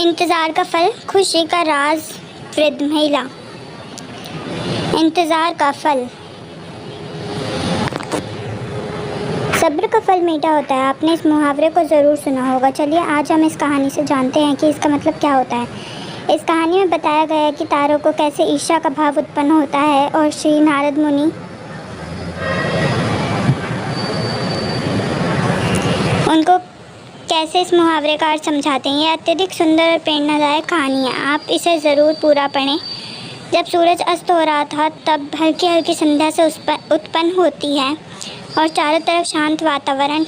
इंतज़ार का फल, खुशी का राज, वृद्ध महिला। इंतज़ार का फल। सब्र का फल मीठा होता है। आपने इस मुहावरे को ज़रूर सुना होगा। चलिए आज हम इस कहानी से जानते हैं कि इसका मतलब क्या होता है। इस कहानी में बताया गया है कि तारों को कैसे ईर्ष्या का भाव उत्पन्न होता है और श्री नारद मुनि उनको कैसे इस मुहावरे का अर्थ समझाते हैं। ये अत्यधिक सुंदर और प्रेरणादायक कहानी है। आप इसे ज़रूर पूरा पढ़ें। जब सूरज अस्त हो रहा था तब हल्की हल्की संध्या से उत्पन्न होती है और चारों तरफ शांत वातावरण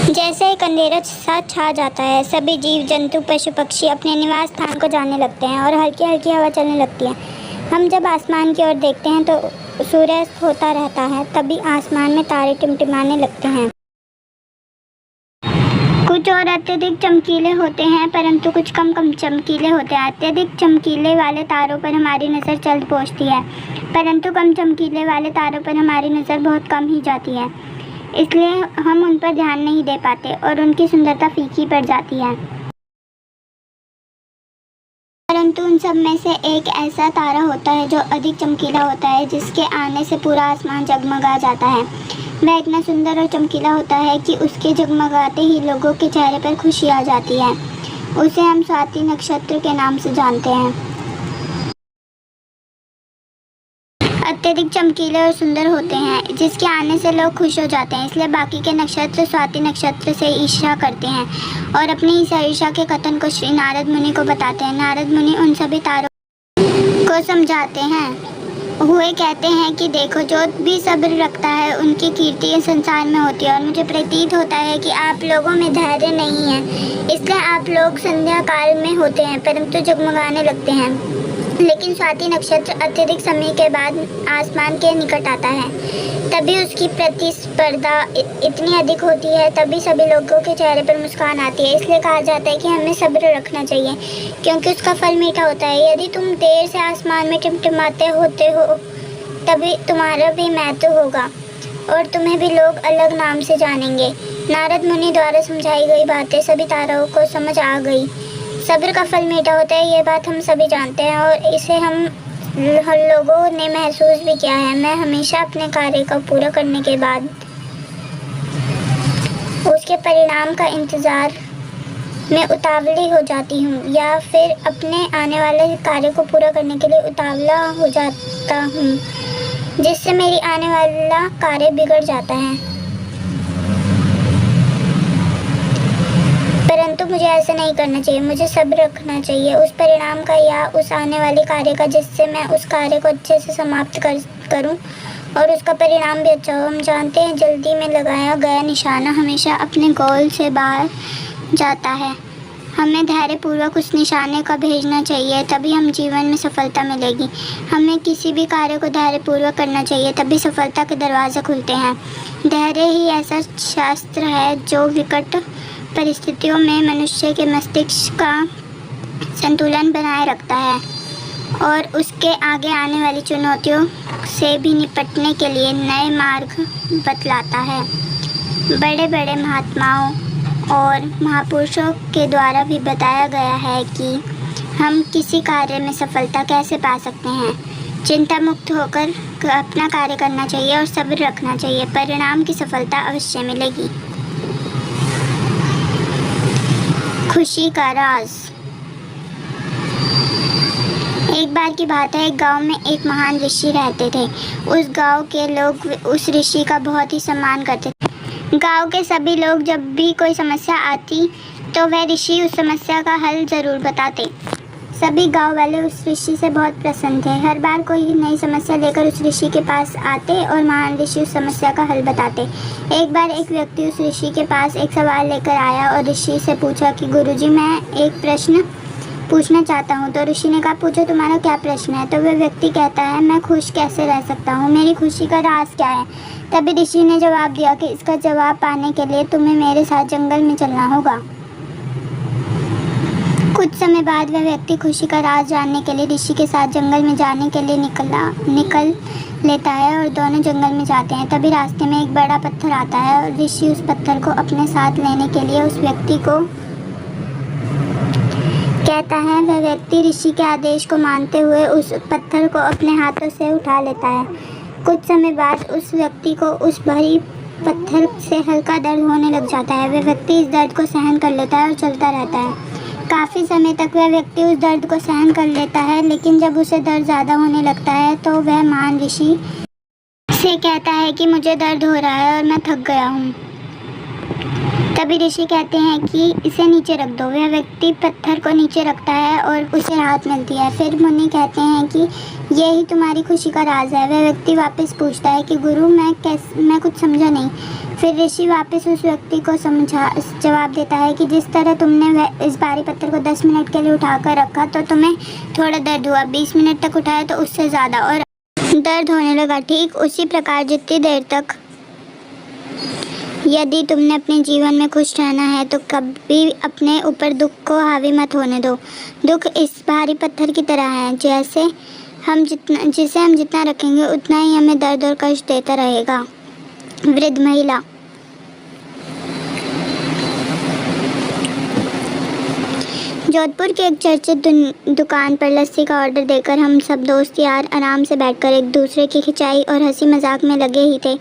जैसे एक अंधेरा सा छा जाता है। सभी जीव जंतु पशु पक्षी अपने निवास स्थान को जाने लगते हैं और हल्की हल्की हवा चलने लगती है। हम जब आसमान की ओर देखते हैं तो सूर्यास्त होता रहता है। तभी आसमान में तारे टिमटिमाने लगते हैं। कुछ और अत्यधिक चमकीले होते हैं परंतु कुछ कम चमकीले होते हैं। अत्यधिक चमकीले वाले तारों पर हमारी नज़र चल पहुँचती है परंतु कम चमकीले वाले तारों पर हमारी नज़र बहुत कम ही जाती है। इसलिए हम उन पर ध्यान नहीं दे पाते और उनकी सुंदरता फीकी पड़ जाती है। परंतु उन सब में से एक ऐसा तारा होता है जो अधिक चमकीला होता है, जिसके आने से पूरा आसमान जगमगा जाता है। वह इतना सुंदर और चमकीला होता है कि उसके जगमगाते ही लोगों के चेहरे पर खुशी आ जाती है। उसे हम स्वाति नक्षत्र के नाम से जानते हैं। अत्यधिक चमकीले और सुंदर होते हैं, जिसके आने से लोग खुश हो जाते हैं। इसलिए बाकी के नक्षत्र स्वाति नक्षत्र से ईर्ष्या करते हैं और अपनी इस ईर्ष्या के कथन को श्री नारद मुनि को बताते हैं। नारद मुनि उन सभी तारों को समझाते हैं हुए कहते हैं कि देखो, जो भी सब्र रखता है उनकी कीर्ति इस संसार में होती है और मुझे प्रतीत होता है कि आप लोगों में धैर्य नहीं है। इसलिए आप लोग संध्या काल में होते हैं परंतु जगमगाने लगते हैं, लेकिन स्वाति नक्षत्र अत्यधिक समय के बाद आसमान के निकट आता है। तभी उसकी प्रतिस्पर्धा इतनी अधिक होती है, तभी सभी लोगों के चेहरे पर मुस्कान आती है। इसलिए कहा जाता है कि हमें सब्र रखना चाहिए क्योंकि उसका फल मीठा होता है। यदि तुम देर से आसमान में टिमटिमाते होते हो तभी तुम्हारा भी महत्व होगा और तुम्हें भी लोग अलग नाम से जानेंगे। नारद मुनि द्वारा समझाई गई बातें सभी तारों को समझ आ गई। सब्र का फल मीठा होता है, ये बात हम सभी जानते हैं और इसे हम लोगों ने महसूस भी किया है। मैं हमेशा अपने कार्य को पूरा करने के बाद उसके परिणाम का इंतज़ार में उतावली हो जाती हूँ या फिर अपने आने वाले कार्य को पूरा करने के लिए उतावला हो जाता हूँ, जिससे मेरी आने वाला कार्य बिगड़ जाता है। परंतु मुझे ऐसा नहीं करना चाहिए। मुझे सब्र रखना चाहिए उस परिणाम का या उस आने वाले कार्य का, जिससे मैं उस कार्य को अच्छे से समाप्त करूं और उसका परिणाम भी अच्छा हो। हम जानते हैं जल्दी में लगाया गया निशाना हमेशा अपने गोल से बाहर जाता है। हमें धैर्यपूर्वक उस निशाने का भेजना चाहिए, तभी हम जीवन में सफलता मिलेगी। हमें किसी भी कार्य को धैर्यपूर्वक करना चाहिए, तभी सफलता के दरवाजे खुलते हैं। धैर्य ही ऐसा शास्त्र है जो विकट परिस्थितियों में मनुष्य के मस्तिष्क का संतुलन बनाए रखता है और उसके आगे आने वाली चुनौतियों से भी निपटने के लिए नए मार्ग बतलाता है। बड़े बड़े महात्माओं और महापुरुषों के द्वारा भी बताया गया है कि हम किसी कार्य में सफलता कैसे पा सकते हैं। चिंता मुक्त होकर अपना कार्य करना चाहिए और सब्र रखना चाहिए। परिणाम की सफलता अवश्य मिलेगी। खुशी का राज। एक बार की बात है, एक गांव में एक महान ऋषि रहते थे। उस गांव के लोग उस ऋषि का बहुत ही सम्मान करते थे। गांव के सभी लोग जब भी कोई समस्या आती तो वह ऋषि उस समस्या का हल ज़रूर बताते। सभी गांव वाले उस ऋषि से बहुत प्रसन्न थे। हर बार कोई नई समस्या लेकर उस ऋषि के पास आते और महान ऋषि उस समस्या का हल बताते। एक बार एक व्यक्ति उस ऋषि के पास एक सवाल लेकर आया और ऋषि से पूछा कि गुरुजी, मैं एक प्रश्न पूछना चाहता हूँ। तो ऋषि ने कहा, पूछो, तुम्हारा क्या प्रश्न है। तो वह व्यक्ति कहता है, मैं खुश कैसे रह सकता हूँ, मेरी खुशी का राज क्या है। तभी ऋषि ने जवाब दिया कि इसका जवाब पाने के लिए तुम्हें मेरे साथ जंगल में चलना होगा। कुछ समय बाद वह व्यक्ति खुशी का राज जानने के लिए ऋषि के साथ जंगल में जाने के लिए निकल लेता है और दोनों जंगल में जाते हैं। तभी रास्ते में एक बड़ा पत्थर आता है और ऋषि उस पत्थर को अपने साथ लेने के लिए उस व्यक्ति को कहता है, वह व्यक्ति ऋषि के आदेश को मानते हुए उस पत्थर को अपने हाथों से उठा लेता है। कुछ समय बाद उस व्यक्ति को उस भारी पत्थर से हल्का दर्द होने लग जाता है। वह व्यक्ति इस दर्द को सहन कर लेता है और चलता रहता है। काफ़ी समय तक वह व्यक्ति उस दर्द को सहन कर लेता है, लेकिन जब उसे दर्द ज़्यादा होने लगता है तो वह महान ऋषि से कहता है कि मुझे दर्द हो रहा है और मैं थक गया हूँ। तभी ऋषि कहते हैं कि इसे नीचे रख दो। वह व्यक्ति पत्थर को नीचे रखता है और उसे राहत मिलती है। फिर मुनि कहते हैं कि यही तुम्हारी खुशी का राज है। वह व्यक्ति वापस पूछता है कि गुरु मैं कुछ समझा नहीं। फिर ऋषि वापस उस व्यक्ति को जवाब देता है कि जिस तरह तुमने इस भारी पत्थर को 10 मिनट के लिए उठाकर रखा तो तुम्हें थोड़ा दर्द हुआ, 20 मिनट तक उठाया तो उससे ज़्यादा और दर्द होने लगा। ठीक उसी प्रकार जितनी देर तक यदि तुमने अपने जीवन में खुश रहना है तो कभी अपने ऊपर दुख को हावी मत होने दो। दुख इस भारी पत्थर की तरह है, जिसे हम जितना रखेंगे उतना ही हमें दर्द और कष्ट देता रहेगा। वृद्ध महिला। जोधपुर की एक चर्चित दुकान पर लस्सी का ऑर्डर देकर हम सब दोस्त यार आराम से बैठकर एक दूसरे की खिंचाई और हंसी मजाक में लगे ही थे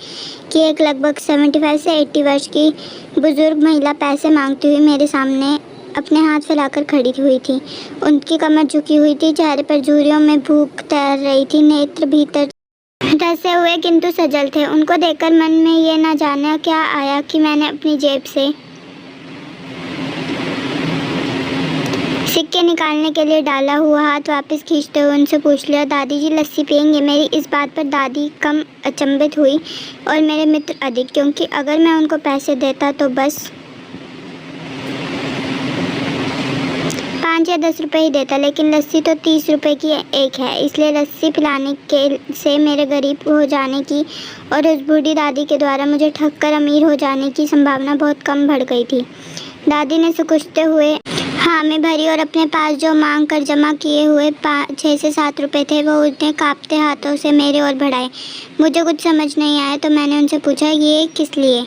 कि एक लगभग 75 से 80 वर्ष की बुजुर्ग महिला पैसे मांगती हुई मेरे सामने अपने हाथ फैलाकर खड़ी हुई थी। उनकी कमर झुकी हुई थी, चेहरे पर झुर्रियों में भूख तैर रही थी, नेत्र भीतर धंसे हुए किंतु सजल थे। उनको देखकर मन में ये न जाने क्या आया कि मैंने अपनी जेब से सिक्के निकालने के लिए डाला हुआ हाथ वापस खींचते हुए उनसे पूछ लिया, दादी जी लस्सी पियेंगे? मेरी इस बात पर दादी कम अचंभित हुई और मेरे मित्र अधिक, क्योंकि अगर मैं उनको पैसे देता तो बस 5 या 10 रुपए ही देता, लेकिन लस्सी तो 30 रुपए की एक है, इसलिए लस्सी पिलाने के से मेरे गरीब हो जाने की और उस बूढ़ी दादी के द्वारा मुझे ठग कर अमीर हो जाने की संभावना बहुत कम बढ़ गई थी। दादी ने सुकुचते हुए हामी भरी और अपने पास जो मांग कर जमा किए हुए 6 से 7 रुपए थे वो उन्हें कांपते हाथों से मेरे ओर बढ़ाए। मुझे कुछ समझ नहीं आया तो मैंने उनसे पूछा, ये किस लिए?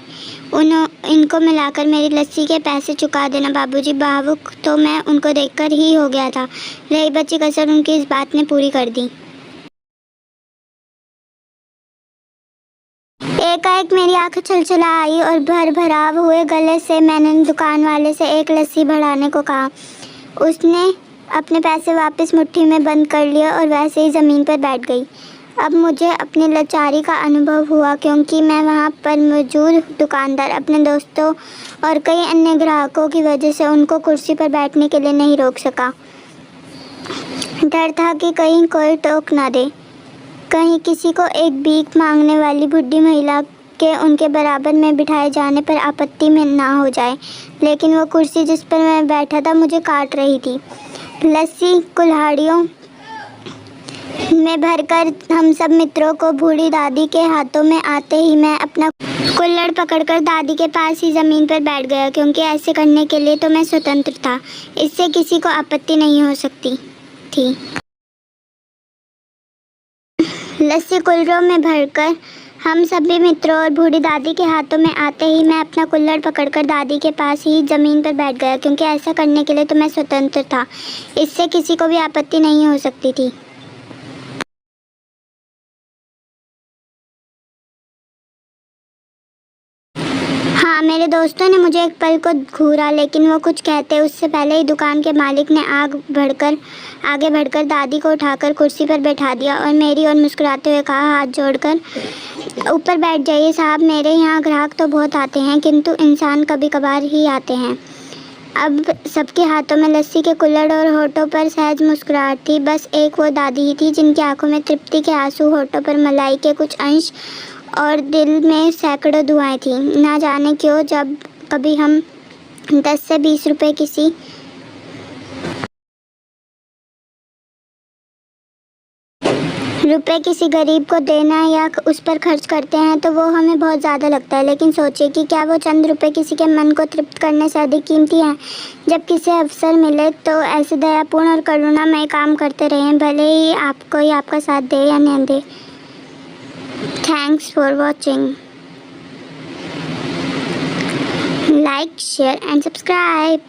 इनको मिलाकर मेरी लस्सी के पैसे चुका देना बाबूजी। भावुक तो मैं उनको देखकर ही हो गया था, रही बची कसर उनकी इस बात ने पूरी कर दी। एकाएक मेरी आंखें छलछला आई और भराव हुए गले से मैंने दुकान वाले से एक लस्सी बढ़ाने को कहा। उसने अपने पैसे वापस मुट्ठी में बंद कर लिए और वैसे ही ज़मीन पर बैठ गई। अब मुझे अपनी लाचारी का अनुभव हुआ, क्योंकि मैं वहाँ पर मौजूद दुकानदार, अपने दोस्तों और कई अन्य ग्राहकों की वजह से उनको कुर्सी पर बैठने के लिए नहीं रोक सका। डर था कि कहीं कोई टोक ना दे, कहीं किसी को एक भीख मांगने वाली बुढ़ी महिला के उनके बराबर में बिठाए जाने पर आपत्ति में ना हो जाए। लेकिन वो कुर्सी जिस पर मैं बैठा था मुझे काट रही थी। लस्सी कुल्हाड़ियों में भरकर हम सब मित्रों को बूढ़ी दादी के हाथों में आते ही मैं अपना कुल्हड़ पकड़कर दादी के पास ही ज़मीन पर बैठ गया, क्योंकि ऐसे करने के लिए तो मैं स्वतंत्र था, इससे किसी को आपत्ति नहीं हो सकती थी। लस्सी कुल्हड़ों में भरकर हम सभी मित्रों और बूढ़ी दादी के हाथों में आते ही मैं अपना कुल्हड़ पकड़कर दादी के पास ही ज़मीन पर बैठ गया, क्योंकि ऐसा करने के लिए तो मैं स्वतंत्र था, इससे किसी को भी आपत्ति नहीं हो सकती थी। हाँ, मेरे दोस्तों ने मुझे एक पल को घूरा, लेकिन वो कुछ कहते उससे पहले ही दुकान के मालिक ने आगे बढ़कर दादी को उठाकर कुर्सी पर बैठा दिया और मेरी ओर मुस्कुराते हुए कहा, हाथ जोड़कर ऊपर बैठ जाइए साहब। मेरे यहाँ ग्राहक तो बहुत आते हैं, किंतु इंसान कभी कभार ही आते हैं। अब सबके हाथों में लस्सी के कुल्हड़ और होठों पर सहज मुस्कुराहट थी। बस एक वो दादी ही थी जिनकी आंखों में तृप्ति के आंसू, होठों पर मलाई के कुछ अंश और दिल में सैकड़ों दुआएं थी। ना जाने क्यों जब कभी हम 10 से 20 रुपए किसी गरीब को देना या उस पर खर्च करते हैं तो वो हमें बहुत ज़्यादा लगता है, लेकिन सोचिए कि क्या वो चंद रुपए किसी के मन को तृप्त करने से अधिक कीमती हैं। जब किसी अवसर मिले तो ऐसे दयापूर्ण और करुणामय काम करते रहें, भले ही आपका साथ दे या न दे। Thanks for watching. Like, share and subscribe.